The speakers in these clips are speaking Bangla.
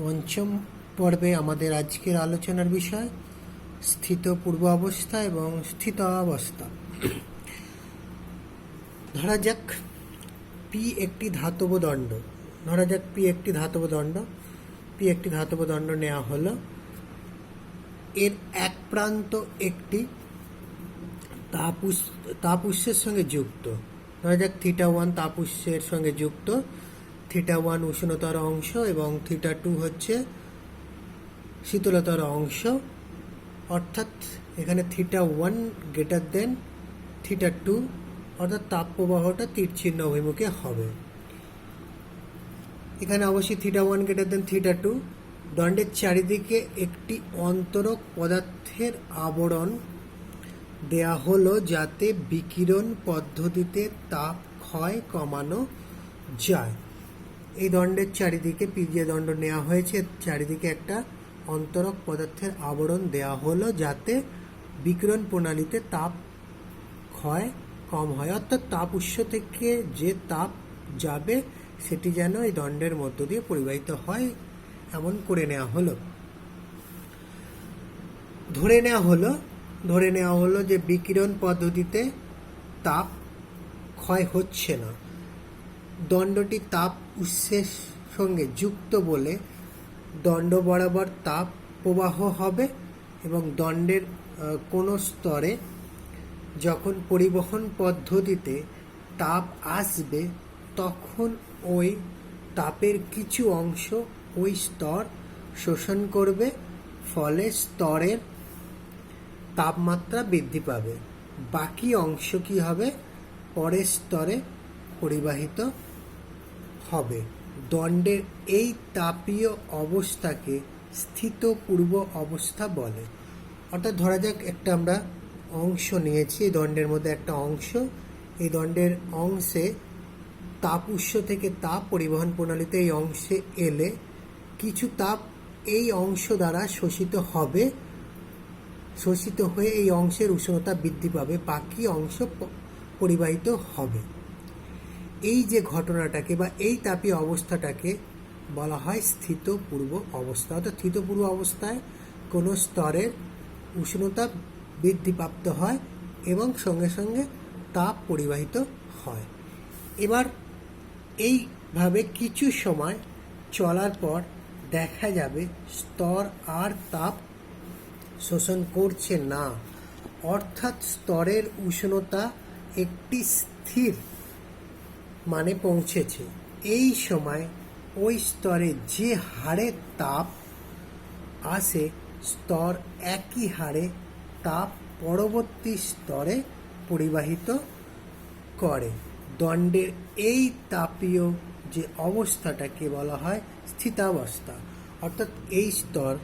পঞ্চম পর্বে আমাদের আজকের আলোচনার বিষয় স্থিত পূর্ব অবস্থা এবং স্থিতাবস্থা। ধরা যাক পি একটি ধাতব দণ্ড। পি একটি ধাতব দণ্ড নেওয়া হলো। এর এক প্রান্ত একটি তাপ উৎসের সঙ্গে যুক্ত। ধরা যাক θ1 তাপ উৎসের সঙ্গে যুক্ত, θ1 উষ্ণতার অংশ এবং θ2 হচ্ছে শীতলতার অংশ। অর্থাৎ এখানে θ1 গ্রেটার দেন θ2, অর্থাৎ তাপ প্রবাহটা তীরচিহ্ন অভিমুখে হবে। এখানে অবশ্যই θ1 গ্রেটার দেন θ2। দণ্ডের চারিদিকে একটি অন্তরক পদার্থের আবরণ দেয়া হলো যাতে বিকিরণ পদ্ধতিতে তাপ ক্ষয় কমানো যায়। এই দণ্ডের চারিদিকে পি যে দণ্ড নেওয়া হয়েছে, চারিদিকে একটা অন্তরক পদার্থের আবরণ দেয়া হলো যাতে বিকিরণ প্রণালীতে তাপ ক্ষয় কম হয়। অর্থাৎ তাপ উৎস থেকে যে তাপ যাবে সেটি যেন এই দণ্ডের মধ্য দিয়ে পরিবাহিত হয়, এমন করে নেওয়া হলো। ধরে নেওয়া হলো যে বিকিরণ পদ্ধতিতে তাপ ক্ষয় হচ্ছে না। দণ্ডটি তাপ উৎসের সঙ্গে যুক্ত বলে দণ্ড বরাবর তাপ প্রবাহ হবে এবং দণ্ডের কোনো স্তরে যখন পরিবহন পদ্ধতিতে তাপ আসবে তখন ওই তাপের কিছু অংশ ওই স্তর শোষণ করবে, ফলে স্তরের তাপমাত্রা বৃদ্ধি পাবে। বাকি অংশ কি হবে? পরের স্তরে পরিবাহিত হবে। দণ্ডের এই তাপীয় অবস্থাকে স্থিত পূর্ব অবস্থা বলে। অর্থাৎ ধরা যাক একটা আমরা অংশ নিয়েছি, এই দণ্ডের মধ্যে একটা অংশ। এই দণ্ডের অংশে তাপ উৎস থেকে তাপ পরিবহন প্রণালীতে এই অংশে এলে কিছু তাপ এই অংশ দ্বারা শোষিত হয়ে এই অংশের উষ্ণতা বৃদ্ধি পাবে, বাকি অংশ পরিবাহিত হবে। এই যে ঘটনাটাকে বা এই তাপীয় অবস্থাটাকে বলা হয় স্থিত পূর্ব অবস্থা। অর্থাৎ স্থিত পূর্ব অবস্থায় কোনো স্তরের উষ্ণতা বৃদ্ধিপ্রাপ্ত হয় এবং সঙ্গে সঙ্গে তাপ পরিবাহিত হয়। এবার এইভাবে কিছু সময় চলার পর দেখা যাবে স্তর আর তাপ শোষণ করছে না, অর্থাৎ স্তরের উষ্ণতা একটি স্থির মানে পৌঁছেছে। এই সময় ওই স্তরে যে হারে তাপ আসে, স্তর একই হারে তাপ পরবর্তী স্তরে পরিবাহিত করে। দণ্ডের এই তাপীয় যে অবস্থাটাকে বলা হয় স্থিতাবস্থা। অর্থাৎ এই স্তর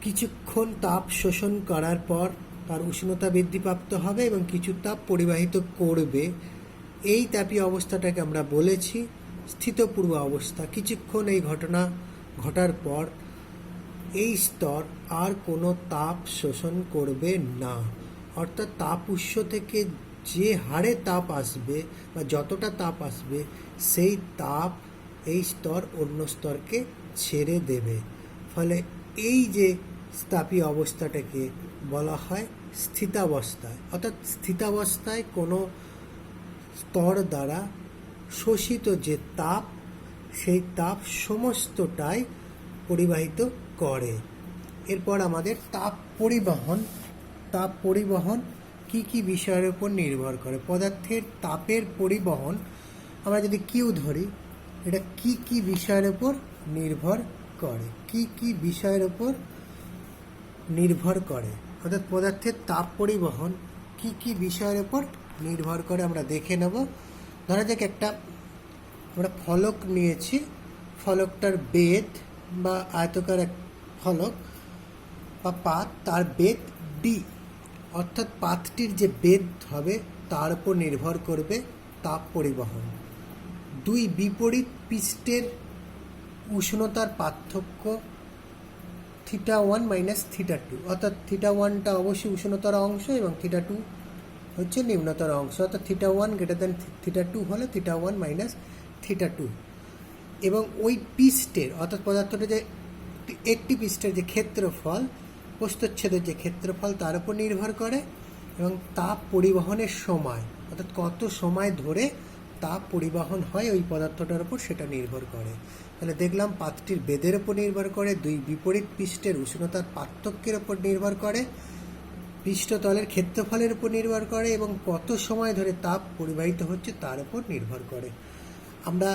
কিছুক্ষণ তাপ শোষণ করার পর তার উষ্ণতা বৃদ্ধিপ্রাপ্ত হবে এবং কিছু তাপ পরিবাহিত করবে। এই তাপীয় অবস্থাটাকে আমরা বলেছি স্থিত পূর্ব অবস্থা। কিছুক্ষণ এই ঘটনা ঘটার পর এই স্তর আর কোনো তাপ শোষণ করবে না, অর্থাৎ তাপ উৎস থেকে যে হারে তাপ আসবে বা যতটা তাপ আসবে সেই তাপ এই স্তর অন্য স্তরকে ছেড়ে দেবে। ফলে এই যে তাপীয় অবস্থাটাকে বলা হয় স্থিতাবস্থায়। অর্থাৎ স্থিতাবস্থায় কোনো স্তর দ্বারা শোষিত যে তাপ, সেই তাপ সমস্তটাই পরিবাহিত করে। এরপর আমাদের তাপ পরিবহন কি কি বিষয়ের উপর নির্ভর করে। পদার্থের তাপের পরিবহন আমরা যদি কিউ ধরি, এটা কি কি বিষয়ের উপর নির্ভর করে? অর্থাৎ পদার্থের তাপ পরিবহন কি কি বিষয়ের উপর নির্ভর করে আমরা দেখে নেব। ধরা যাক একটা আমরা ফলক নিয়েছি, ফলকটার বেদ বা আয়তকার এক ফলক বা পাত, তার বেদ ডি। অর্থাৎ পাতটির যে বেদ হবে তার উপর নির্ভর করবে তাপ পরিবহন। দুই বিপরীত পৃষ্ঠের উষ্ণতার পার্থক্য θ1 মাইনাস θ2। অর্থাৎ θ1টা অবশ্যই উষ্ণতার অংশ এবং θ2 হচ্ছে নিম্নতর অংশ। অর্থাৎ θ1 গ্রেটার দেন θ2 হলে θ1 মাইনাস θ2। এবং ওই পৃষ্ঠের অর্থাৎ পদার্থটা যে একটি পৃষ্ঠের যে ক্ষেত্রফল, প্রস্থচ্ছেদের যে ক্ষেত্রফল তার উপর নির্ভর করে, এবং তাপ পরিবহনের সময় অর্থাৎ কত সময় ধরে তাপ পরিবহন হয় ওই পদার্থটার উপর সেটা নির্ভর করে। তাহলে দেখলাম পাত্রটির বেদের উপর নির্ভর করে, দুই বিপরীত পৃষ্ঠের উষ্ণতার পার্থক্যের উপর নির্ভর করে, পৃষ্ঠতলের ক্ষেত্রফলের উপর নির্ভর করে, এবং কত সময় ধরে তাপ পরিবাহিত হচ্ছে তার উপর নির্ভর করে। আমরা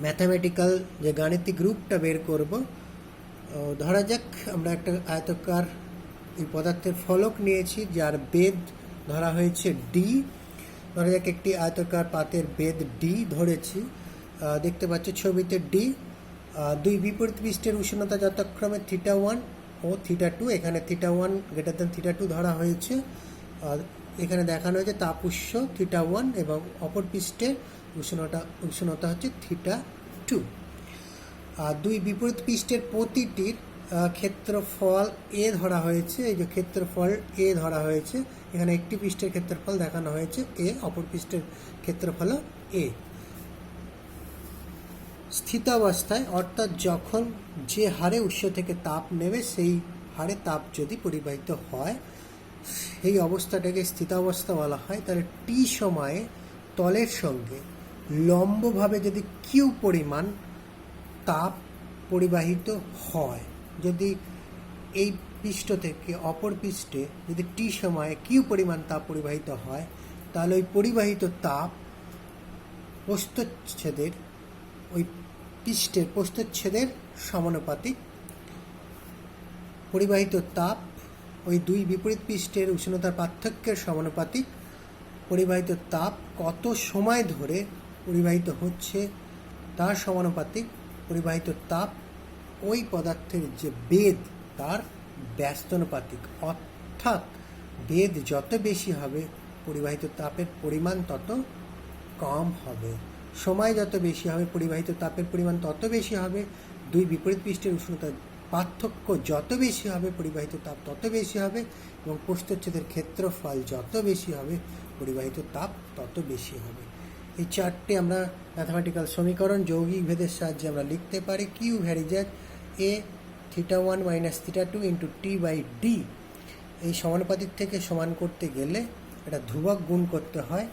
ম্যাথামেটিক্যাল যে গাণিতিক রূপটা বের করব। ধরা যাক আমরা একটা আয়তাকার এই পদার্থের ফলক নিয়েছি যার বেদ ধরা হয়েছে ডি। ধরা যাক একটি আয়তাকার পাতের বেদ ডি ধরেছি, দেখতে পাচ্ছ ছবিতে ডি। দুই বিপরীত পৃষ্ঠের উষ্ণতা যথাক্রমে θ1 ও θ2, এখানে θ1 > θ2 ধরা হয়েছে, এখানে দেখানো হয়েছে তাপ উৎস θ1 এবং অপর পৃষ্ঠের উষ্ণতা হচ্ছে θ2। দুই বিপরীত পৃষ্ঠের প্রতিটির ক্ষেত্রফল এ ধরা হয়েছে, এই যে ক্ষেত্রফল এ ধরা হয়েছে, এখানে একটি পৃষ্ঠের ক্ষেত্রফল দেখানো হয়েছে এ, অপর পৃষ্ঠের ক্ষেত্রফল এ। স্থিতাবস্থায় অর্থাৎ যখন যে হারে উৎস থেকে তাপ নেবে সেই হারে তাপ যদি পরিবাহিত হয় সেই অবস্থাটাকে স্থিতাবস্থা বলা হয়। তাহলে টি সময়ে তলের সঙ্গে লম্বভাবে যদি কিউ পরিমাণ তাপ পরিবাহিত হয়, যদি এই পৃষ্ঠ থেকে অপর পৃষ্ঠে যদি টি সময়ে কিউ পরিমাণ তাপ পরিবাহিত হয়, তাহলে ওই পরিবাহিত তাপ প্রস্থচ্ছেদের ওই পৃষ্ঠের প্রস্থচ্ছেদের সমানুপাতিক। পরিবাহিত তাপ ওই দুই বিপরীত পৃষ্ঠের উষ্ণতার পার্থক্যের সমানুপাতিক। পরিবাহিত তাপ কত সময় ধরে পরিবাহিত হচ্ছে তার সমানুপাতিক। পরিবাহিত তাপ ওই পদার্থের যে বেদ তার ব্যস্তানুপাতিক, অর্থাৎ বেদ যত বেশি হবে পরিবাহিত তাপের পরিমাণ তত কম হবে, সময় যত বেশি হবে পরিবাহিত তাপের পরিমাণ তত বেশি হবে, দুই বিপরীত পৃষ্ঠের উষ্ণতার পার্থক্য যত বেশি হবে পরিবাহিত তাপ তত বেশি হবে, এবং প্রস্থচ্ছেদের ক্ষেত্রফল যত বেশি হবে পরিবাহিত তাপ তত বেশি হবে। এই চারটে আমরা ম্যাথামেটিক্যাল সমীকরণ যৌগিক ভেদের সাহায্যে আমরা লিখতে পারি। কিউ ভ্যারিজ এ θ1 - θ2 × T/D। এই সমানুপাতিক থেকে সমান করতে গেলে একটা ধ্রুবক গুণ করতে হয়,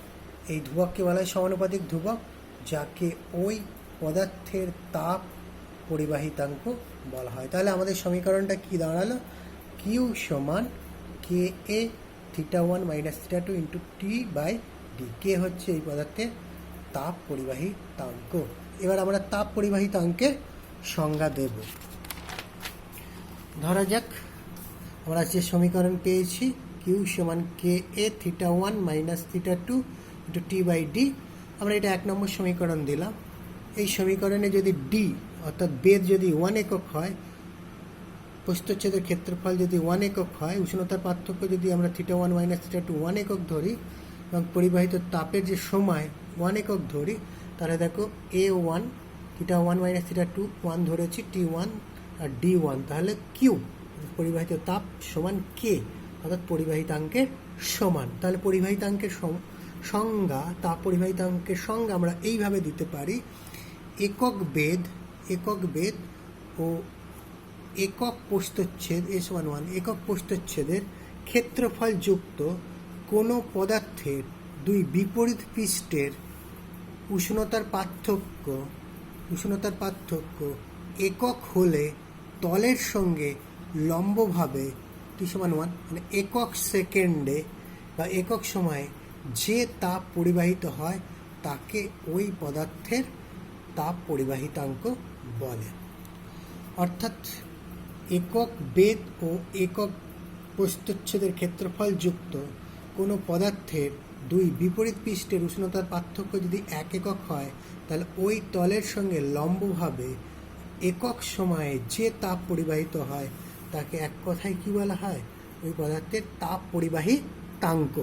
এই ধ্রুবককে বলা হয় সমানুপাতিক ধ্রুবক, যাকে ওই পদার্থের তাপ পরিবাহিতাঙ্ক বলা হয়। তাহলে আমাদের সমীকরণটা কি দাঁড়ালো? কিউ সমান কে এ θ1 - θ2 × T/D। কে হচ্ছে এই পদার্থের তাপ পরিবাহিতাঙ্ক। এবার আমরা তাপ পরিবাহিতাঙ্কের সংজ্ঞা দেব। ধরা যাক আমরা যে সমীকরণ পেয়েছি কিউ সমান কে এ θ1 - θ2 × T/D, আমরা এটা 1 নম্বর সমীকরণ দিলাম। এই সমীকরণে যদি ডি অর্থাৎ বেদ যদি 1 একক হয়, প্রস্থচ্ছেদের ক্ষেত্রফল যদি 1 একক হয়, উষ্ণতার পার্থক্য যদি আমরা θ1 - θ2 1 একক ধরি, এবং পরিবাহিত তাপের যে সময় 1 একক ধরি, তাহলে দেখো A1 θ1 - θ2 1 ধরেছি, T1 আর D1, তাহলে কিউ পরিবাহিত তাপ সমান কে, অর্থাৎ পরিবাহিতাঙ্কের সমান। তাহলে পরিবাহিতাঙ্কের সংজ্ঞা, তাপ পরিবাহিতাঙ্কের সংজ্ঞা আমরা এইভাবে দিতে পারি: একক বেদ ও একক প্রস্থচ্ছেদ S1 একক প্রস্থচ্ছেদের ক্ষেত্রফল যুক্ত কোনো পদার্থের দুই বিপরীত পৃষ্ঠের উষ্ণতার পার্থক্য একক হলে তলের সঙ্গে লম্বভাবে T=1 মানে একক সেকেন্ডে বা একক সময়ে যে তাপ পরিবাহিত হয় তাকে ওই পদার্থের তাপ পরিবাহিতাঙ্ক বলে। অর্থাৎ একক বেদ ও একক প্রস্থচ্ছেদের ক্ষেত্রফল যুক্ত কোনো পদার্থের দুই বিপরীত পৃষ্ঠের উষ্ণতার পার্থক্য যদি 1 একক হয়, তাহলে ওই তলের সঙ্গে লম্বভাবে একক সময়ে যে তাপ পরিবাহিত হয় তাকে এক কথায় কি বলা হয়? ওই পদার্থের তাপ পরিবাহিতাঙ্ক।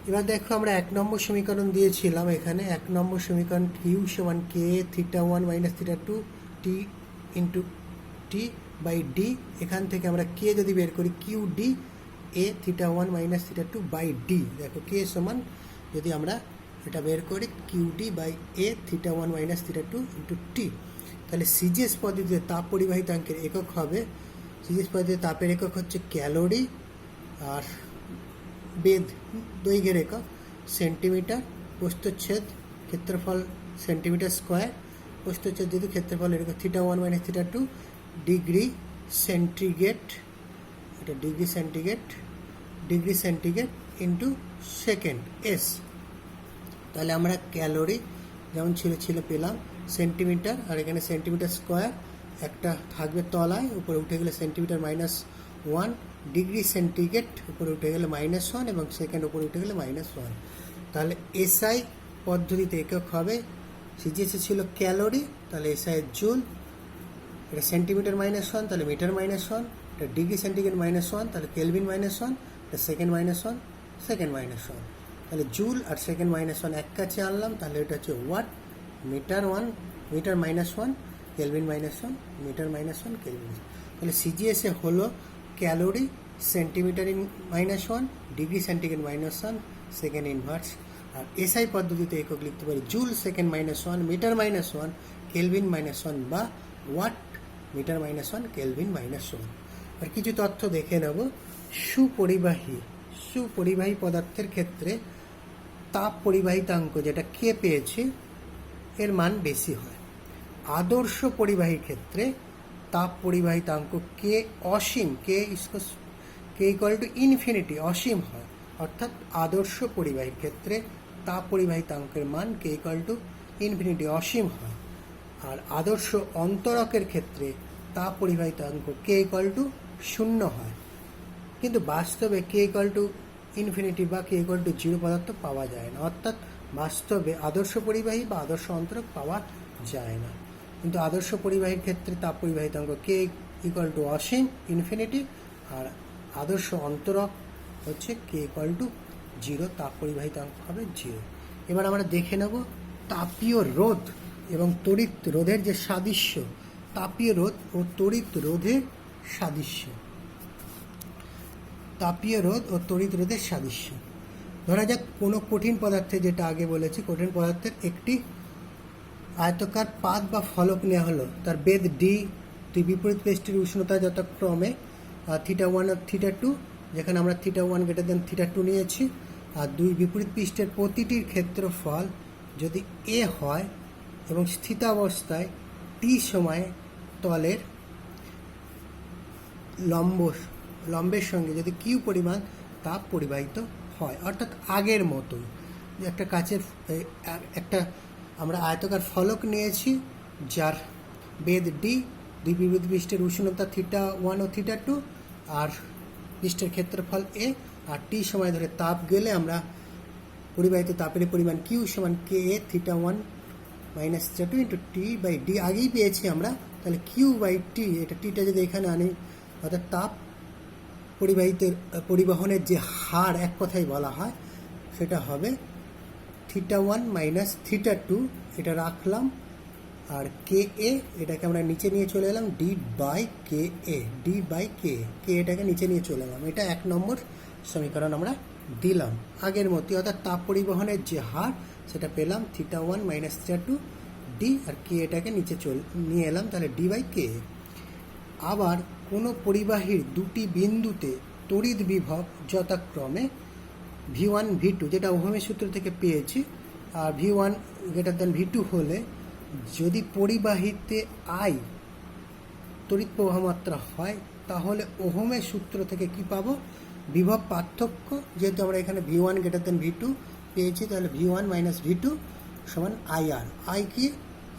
এবার দেখো আমরা 1 নম্বর সমীকরণ দিয়েছিলাম, এখানে 1 নম্বর সমীকরণ কিউ সমান কে θ1 - θ2 T × T/D। এখান থেকে আমরা কে যদি বের করি কিউ ডি এ θ1 - θ2/D, দেখো কে সমান যদি আমরা এটা বের করে QT by A theta one minus theta two into T. তাহলে সিজিএস পদ্ধতিতে তাপ পরিবাহিতাঙ্কের একক হবে, সিজিএস পদ্ধতিতে তাপের একক হচ্ছে ক্যালোরি, আর বেদ দৈর্ঘ্যের একক সেন্টিমিটার, প্রস্থচ্ছেদ ক্ষেত্রফল সেন্টিমিটার স্কোয়ার, প্রস্থচ্ছেদ যেহেতু ক্ষেত্রফল এরকম theta one minus theta two degree centigrade, এটা degree centigrade into second S. তাহলে আমরা ক্যালোরি যেমন ছিল পেলাম সেন্টিমিটার, আর এখানে সেন্টিমিটার স্কোয়ার একটা থাকবে তলায়, উপরে উঠে গেলে centimetre minus one, degree centigrade উপরে উঠে গেলে মাইনাস ওয়ান, এবং সেকেন্ড উপরে উঠে গেলে মাইনাস ওয়ান। তাহলে এসআই পদ্ধতিতে একক হবে, সিজিএসে ছিল ক্যালোরি, তাহলে এসআই জুল, এটা সেন্টিমিটার মাইনাস ওয়ান তাহলে মিটার মাইনাস ওয়ান, এটা ডিগ্রি সেন্টিগ্রেড মাইনাস ওয়ান তাহলে কেলভিন মাইনাস ওয়ান, এটা second minus one, second minus one. তাহলে জুল আর সেকেন্ড মাইনাস ওয়ান এক কাছে আনলাম, তাহলে এটা হচ্ছে watt, metre minus one, kelvin minus one, metre minus one, kelvin. তাহলে সিজিএসএ হলো calorie centimetre minus one, degree centigrade minus one, second inverse. আর এসআই পদ্ধতিতে একক লিখতে পারি joule second minus one, metre minus one, kelvin minus one, বা watt metre minus one, kelvin minus one. আর কিছু তথ্য দেখে নেব। সুপরিবাহী পদার্থের ক্ষেত্রে তাপ পরিবাহিতাঙ্ক যেটা কে পেয়েছি এর মান বেশি হয়। আদর্শ পরিবাহীর ক্ষেত্রে তাপ পরিবাহিতাঙ্ক কে অসীম, কে ইকুয়াল টু ইনফিনিটি, অসীম হয়। অর্থাৎ আদর্শ পরিবাহীর ক্ষেত্রে তাপ পরিবাহিতাঙ্কের মান কে ইকুয়াল টু ইনফিনিটি, অসীম হয়। আর আদর্শ অন্তরকের ক্ষেত্রে তাপ পরিবাহিতাঙ্ক কে ইকুয়াল টু শূন্য হয়। কিন্তু বাস্তবে কে ইকুয়াল টু ইনফিনিটি বা কে ইকুয়াল টু জিরো পদার্থ পাওয়া যায় না। অর্থাৎ বাস্তবে আদর্শ পরিবাহী বা আদর্শ অন্তরক পাওয়া যায় না। কিন্তু আদর্শ পরিবাহীর ক্ষেত্রে তাপ পরিবাহিতাঙ্ক K equal to Asim, infinity, আর আদর্শ অন্তরক হচ্ছে কে ইকুয়াল টু জিরো, তাপ পরিবাহিতাঙ্ক হবে জিরো। এবার আমরা দেখে নেব তাপীয় রোধ এবং তড়িৎ রোধের যে সাদৃশ্য, তাপীয় রোধ ও তড়িৎ রোধের সাদৃশ্য। তাপীয় রোধ ও তড়িৎ রোধের সাদৃশ্য। ধরা যাক কোনো কঠিন পদার্থে, যেটা আগে বলেছি, কঠিন পদার্থের একটি আয়তকার পাত বা ফলক নেওয়া হলো, তার বেদ ডি, দুই বিপরীত পৃষ্ঠের উষ্ণতা যথাক্রমে থিটা ওয়ান আর থিটা টু, যেখানে আমরা theta one greater than theta two নিয়েছি, আর দুই বিপরীত পৃষ্ঠের প্রতিটির ক্ষেত্রফল যদি এ হয় এবং স্থিতাবস্থায় টি সময়ে তলের লম্বের সঙ্গে যদি কিউ পরিমাণ তাপ পরিবাহিত হয়, অর্থাৎ আগের মতোই। একটা কাচের আমরা আয়তকার ফলক নিয়েছি, যার বেদ ডি, দুই বিপরীত পৃষ্ঠের উষ্ণতা থিটা ওয়ান ও থিটা টু, আর পৃষ্ঠের ক্ষেত্রফল এ, আর টি সময় ধরে তাপ গেলে আমরা পরিবাহিত তাপের পরিমাণ কিউ সমান K A theta one minus theta two into T by D আগেই পেয়েছি আমরা। তাহলে কিউ বাই টি, এটা টিটা যদি এখানে আনি, অর্থাৎ তাপ পরিবহনের যে হার এক কথাই বলা হয়, সেটা হবে theta one minus theta two, এটা রাখলাম, আর কে এ এটাকে আমরা নিচে নিয়ে চলে এলাম, ডি বাই কে এটাকে নিচে নিয়ে চলে এলাম। এটা এক নম্বর সমীকরণ আমরা দিলাম আগের মতোই, অর্থাৎ তাপ পরিবহনের যে হার সেটা পেলাম theta one minus theta two D, আর কে এটাকে নিচে নিয়ে এলাম, তাহলে ডি বাই কে। আবার কোনো পরিবাহীর দুটি বিন্দুতে তড়িৎ বিভব যথাক্রমে ভি ওয়ান ভি টু, যেটা ওহমের সূত্র থেকে পেয়েছি, আর V one greater than V two হলে যদি পরিবাহীতে আই তড়িৎ প্রবাহ মাত্রা হয়, তাহলে ওহমের সূত্র থেকে কি পাবো, বিভব পার্থক্য। যেহেতু আমরা এখানে V one greater than V two পেয়েছি, তাহলে V one minus V two সমান আই আর। আই কি?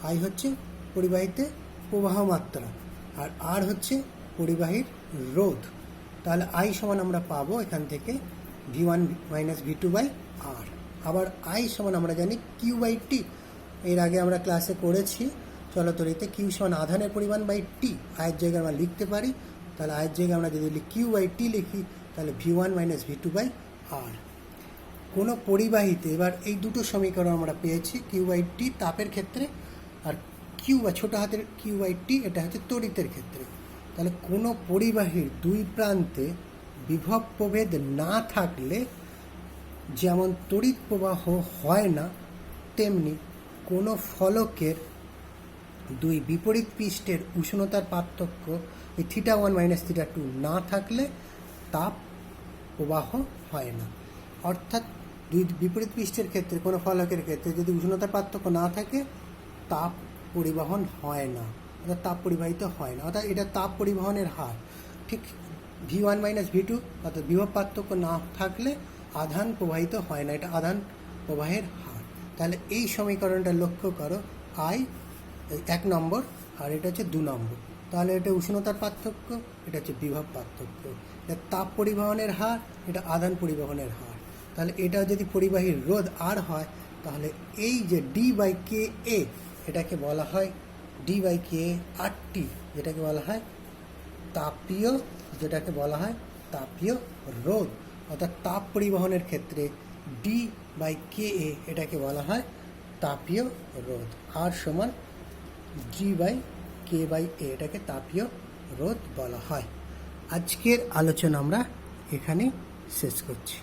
আই হচ্ছে পরিবাহীতে প্রবাহ মাত্রা, আর আর হচ্ছে পরিবাহীর রোধ। তাহলে আই সমান আমরা পাবো এখান থেকে V one minus V two by R. আবার আই সমান আমরা জানি কিউ বাই টি, এর আগে আমরা ক্লাসে করেছি চলতরিতে, কিউ সমান আধানের পরিমাণ বাই টি। আয়ের জায়গায় আমরা লিখতে পারি, তাহলে আয়ের জায়গায় আমরা যদি কিউ বাই টি লিখি, তাহলে V one minus V two by R. কোনো পরিবাহীতে, এবার এই দুটো সমীকরণ আমরা পেয়েছি, কিউ বাই টি তাপের ক্ষেত্রে, আর কিউ বা ছোটো হাতের কিউ বাই টি এটা হচ্ছে তড়িতের ক্ষেত্রে। তাহলে কোনো পরিবাহীর দুই প্রান্তে বিভব প্রভেদ না থাকলে যেমন তড়িৎ প্রবাহ হয় না, তেমনি কোনো ফলকের দুই বিপরীত পৃষ্ঠের উষ্ণতার পার্থক্য এই θ1 - θ2 না থাকলে তাপ প্রবাহ হয় না। অর্থাৎ দুই বিপরীত পৃষ্ঠের ক্ষেত্রে কোনো ফলকের ক্ষেত্রে যদি উষ্ণতার পার্থক্য না থাকে, তাপ পরিবহন হয় না, অর্থাৎ তাপ পরিবাহিত হয় না, অর্থাৎ এটা তাপ পরিবহনের হার। ঠিক V1 - V2 অর্থাৎ বিভব পার্থক্য না থাকলে আধান প্রবাহিত হয় না, এটা আধান প্রবাহের হার। তাহলে এই সমীকরণটা লক্ষ্য করো, I 1 নম্বর আর এটা হচ্ছে 2 নম্বর। তাহলে এটা উষ্ণতার পার্থক্য, এটা হচ্ছে বিভব পার্থক্য, এটা তাপ পরিবহনের হার, এটা আধান পরিবহনের হার। তাহলে এটা যদি পরিবাহীর রোধ আর হয়, তাহলে এই যে D/KA এটাকে বলা হয় D/KA RT, যেটাকে বলা হয় তাপীয়, যেটাকে বলা হয় তাপীয় রোধ। অর্থাৎ তাপ পরিবহনের ক্ষেত্রে D/KA এটাকে বলা হয় তাপীয় রোধ। আর সমান G/K/A এটাকে তাপীয় রোধ বলা হয়। আজকের আলোচনা আমরা এখানে শেষ করছি।